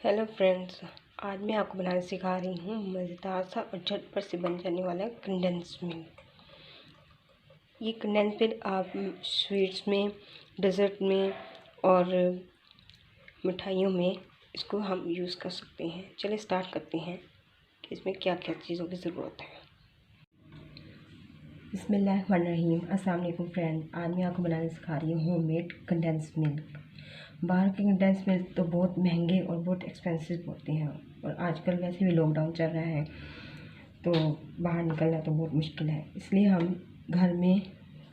Hello friends, आज मैं आपको बनाना सिखा रही हूँ मज़ेदार सा और झटपट से बन जाने वाला कंडेंस मिल्क। ये कंडेंस मिल्क आप स्वीट्स में, डेज़र्ट में और मिठाइयों में इसको हम यूज़ कर सकते हैं। चलिए स्टार्ट करते हैं कि इसमें क्या क्या चीज़ों की ज़रूरत है। बिस्मिल्लाहिर्रहमानिर्रहीम। अस्सलाम वालेकुम फ्रेंड, आज मैं आपको बनाना सिखा रही हूँ होममेड कंडेंस मिल्क। बाहर के कंडेंस मिल्क तो बहुत महंगे और बहुत एक्सपेंसिव होते हैं और आजकल वैसे भी लॉकडाउन चल रहा है तो बाहर निकलना तो बहुत मुश्किल है, इसलिए हम घर में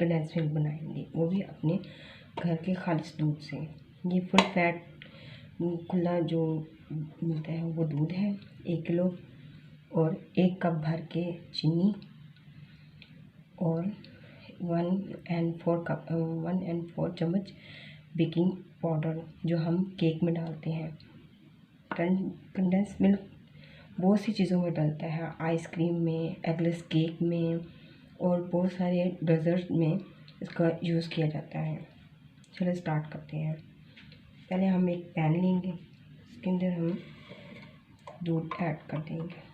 कंडेंस मिल्क बनाएंगे, वो भी अपने घर के खालिश दूध से। ये फुल फैट खुला जो मिलता है वो दूध है 1 किलो और 1 कप भर के चीनी और 1 and 4 चम्मच बेकिंग पाउडर जो हम केक में डालते हैं। कंडेंस मिल्क बहुत सी चीज़ों में डलता है, आइसक्रीम में, एगलेस केक में और बहुत सारे डेजर्ट में इसका यूज़ किया जाता है। चलो स्टार्ट करते हैं। पहले हम एक पैन लेंगे, इसके अंदर हम दूध ऐड कर देंगे।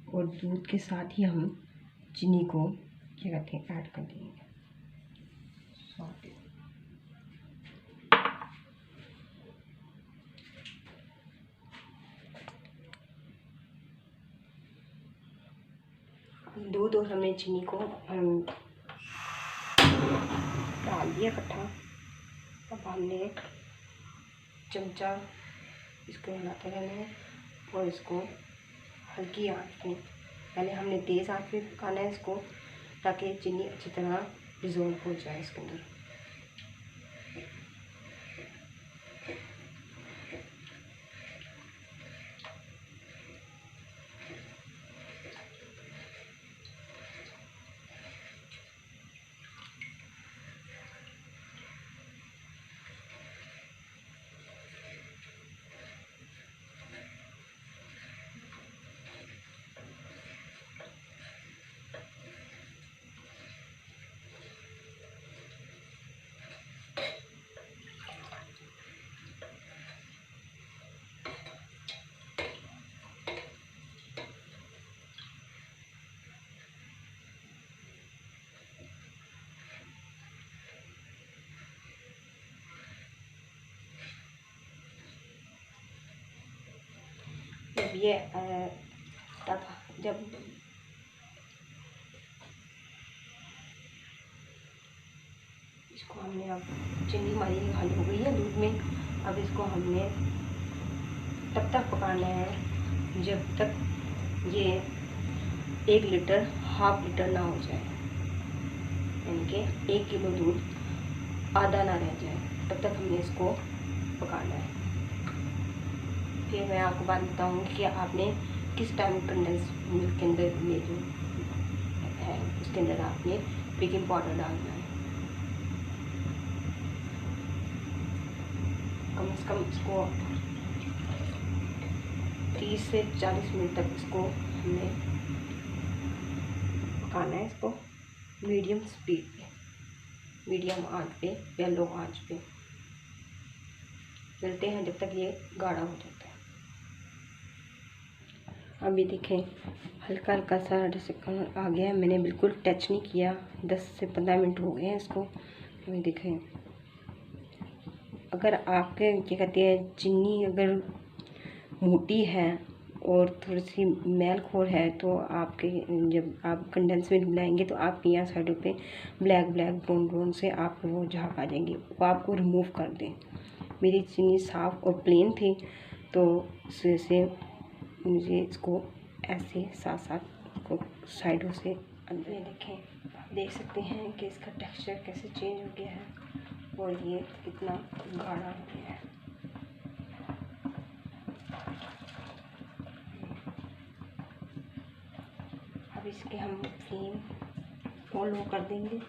और दूध के साथ ही हम चीनी को क्या कहते हैं ऐड कर देंगे। दूध और हमने चीनी को हम डाल दिया इकट्ठा। अब हमने एक चमचा इसको हिलाते रहना है और इसको हल्की आंच पे, पहले हमने तेज़ आंच पे पकाना है इसको ताकि चीनी अच्छी तरह डिज़ोल्व हो जाए इसके अंदर। जब ये जब इसको हमने अब चीनी हमारी हल हो गई है दूध में, अब इसको हमने तब तक पकाना है जब तक ये 1 लीटर हाफ लीटर ना हो जाए, यानी कि 1 किलो दूध आधा ना रह जाए, तब तक हमने इसको पकाना है। फिर मैं आपको बात बताऊंगी कि आपने किस टाइम कंडेंस मिल्क के अंदर में जो है उसके अंदर आपने बेकिंग पाउडर डालना है। कम से कम इसको 30 से 40 मिनट तक इसको हमने पकाना है, इसको मीडियम स्पीड पे, मीडियम आंच पे या लो आंच पे चलते हैं जब तक ये गाढ़ा हो जाता है। अभी देखें हल्का हल्का सा जैसे कलर आ गया है, मैंने बिल्कुल टच नहीं किया। 10 से 15 मिनट हो गए हैं इसको। अभी देखें, अगर आपके क्या कहते हैं चीनी अगर मोटी है और थोड़ी सी मैलखोर है तो आपके जब आप कंडेंस मिल्क बनाएंगे तो आपके यहाँ साइडों पे ब्लैक ब्लैक ब्राउन ब्राउन से आपको वो झाग आ जाएंगे, वो आपको रिमूव कर दें। मेरी चीनी साफ़ और प्लेन थी तो इस वजह से मुझे इसको ऐसे साथ साथ को साइडों से अंदर देखें, आप देख सकते हैं कि इसका टेक्सचर कैसे चेंज हो गया है और ये कितना गाढ़ा हो गया है। अब इसके हम फ्लेम लो कर देंगे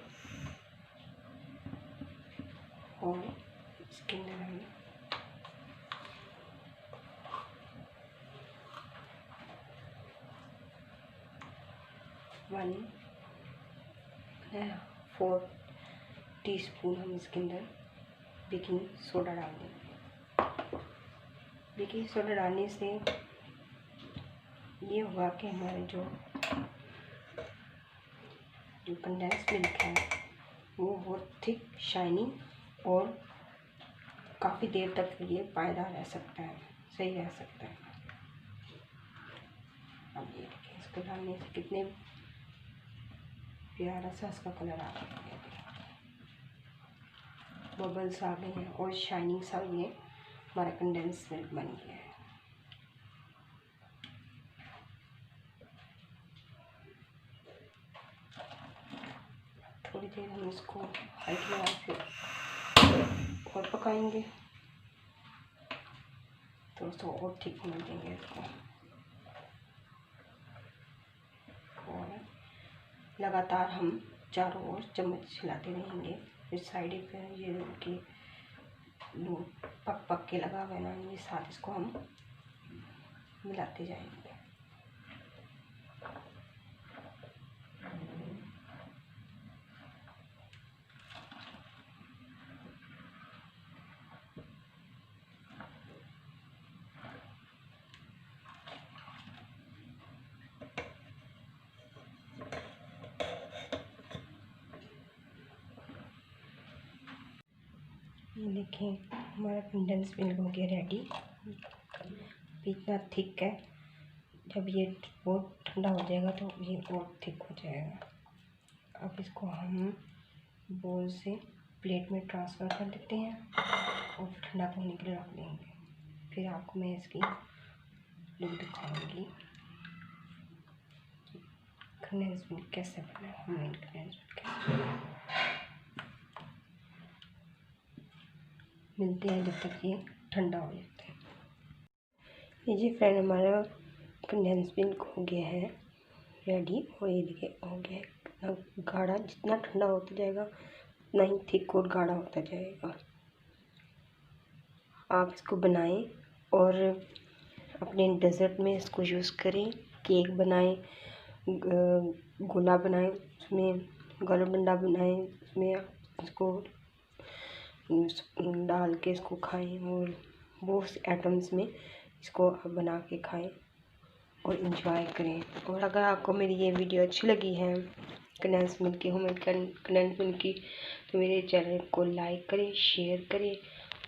और इसके अंदर हम 4 टीस्पून हम इसके अंदर बेकिंग सोडा डाल देंगे। बेकिंग सोडा डालने से ये हुआ कि हमारे जो कंडेंस्ड मिल्क है वो बहुत थिक, शाइनी और काफ़ी देर तक ये पायदार रह सकता है, सही रह सकता है। अब ये देखिए इसको डालने से कितने प्यारा सा इसका कलर आ रहा है, बबल्स आ गए हैं और शाइनिंग सा ये हमारा कंडेंस्ड मिल्क बन गया है। थोड़ी देर हम इसको हाई फ्लेम पे और पकाएंगे, थोड़ा सा और ठीक होने देंगे इसको और लगातार हम चारों ओर चम्मच हिलाते रहेंगे। इस साइड पे ये कि पक पक के लगा हुआ है ना, ये साथ इसको हम मिलाते जाएंगे। ये देखिए हमारा कंडेंस्ड मिल्क हो गया रेडी। इतना थिक है, जब ये बहुत ठंडा हो जाएगा तो ये और थिक हो जाएगा। अब इसको हम बोल से प्लेट में ट्रांसफ़र कर देते हैं और ठंडा होने के लिए रख देंगे। फिर आपको मैं इसकी लुक दिखाऊंगी कंडेंस्ड मिल्क कैसे बना है, होममेड कंडेंस्ड मिल्क कैसे। मिलते हैं जब तक ये ठंडा हो जाता है। ये जी फ्रेंड हमारा कंडेंस्ड मिल्क हो गया है रेडी और ये देखिए हो गया है इतना गाढ़ा। जितना ठंडा होता जाएगा उतना ही थिक और गाढ़ा होता जाएगा। आप इसको बनाएं और अपने डेज़र्ट में इसको यूज़ करें। केक बनाएं, गोला बनाएं, उसमें गलबंडा बनाएं, उसमें इसको डाल के इसको खाएं और बहुत से आइटम्स में इसको आप बना के खाएं और इंजॉय करें। और अगर आपको मेरी ये वीडियो अच्छी लगी है कंडेंस्ड मिल्क की, होममेड कंडेंस्ड मिल्क की, तो मेरे चैनल को लाइक करें, शेयर करें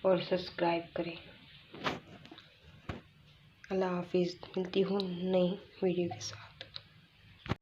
और सब्सक्राइब करें। अल्लाह हाफिज़। मिलती हूँ नई वीडियो के साथ।